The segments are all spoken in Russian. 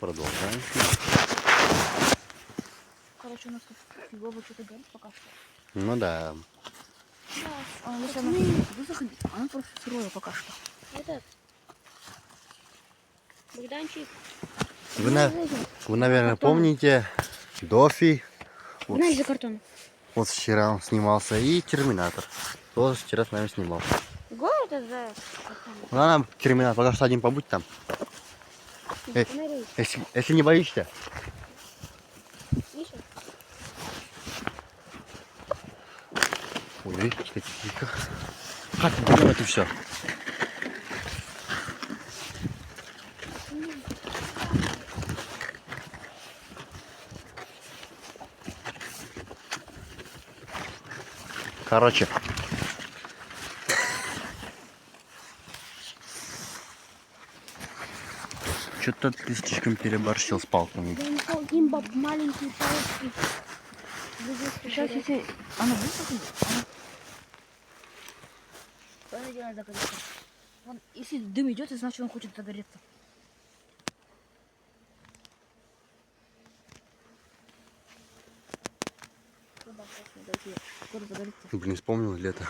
продолжаем. Короче, у нас тут фигово что-то горит пока что. Ну да. Если она высохнет, она просто сырое пока что. Этот Богданчик. Вы, наверное, помните Дофи. Вот, Гнали за картон. вот вчера он снимался. И Терминатор. Тоже вчера с нами снимал. Город это за картон. Ну, а нам Терминатор, пока что один побудь там. Если не боишься. Видишь? Ой, видишь, тихо. Как мы делаем это все? Короче. Что-то ты слишком переборщил с палками. Имба маленькие палочки. Сейчас, если она высохнет, она делает загореться. Вон, если дым идет, это значит, он хочет загореться. Скоро загорится. Блин, вспомнил лето.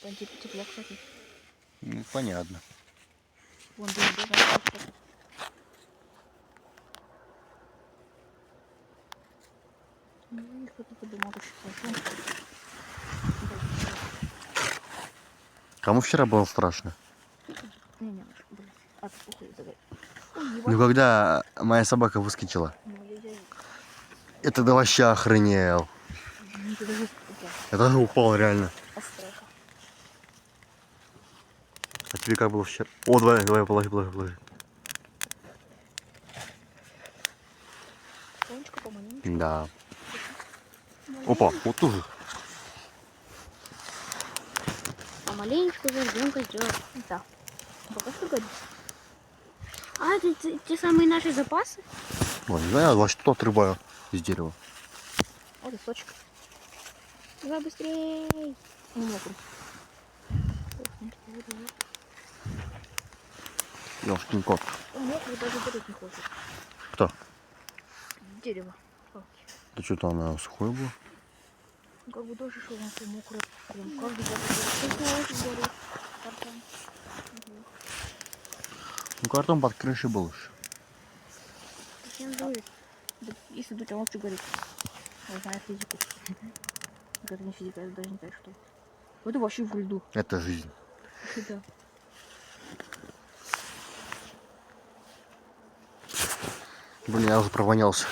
Там тепло, кстати. Ну, понятно. Вон дым идет, она хочет. Кто-то бумагу сейчас. Кому вчера было страшно? Не, блин. А, похуй, загорит. Ну, когда моя собака выскочила. Я тогда вообще охренел. Я даже упал реально. А тебе как было вчера? О, давай, положи. Да. Опа, вот тоже. Помаленечку зажгем костер. Да. Пока что горит. А, это те самые наши запасы? Ой, не знаю, во что отрубаю из дерева. Вот и сочек. Давай быстрей. Не мокрый. Ёшкин кот. Он мокрый, даже гореть не хочет. Кто? Дерево. Да что-то она сухое было. Ну, как бы дождь шел, он все мокрый. Прям каждый горит. Картон. Ну, картон под крышей был уж. Зачем дует? Да, если дуть, он вообще горит. Я знаю физику. Это не физика, я даже не знаю, что. Это вообще в льду. Это жизнь. Да. Блин, я уже провонялся.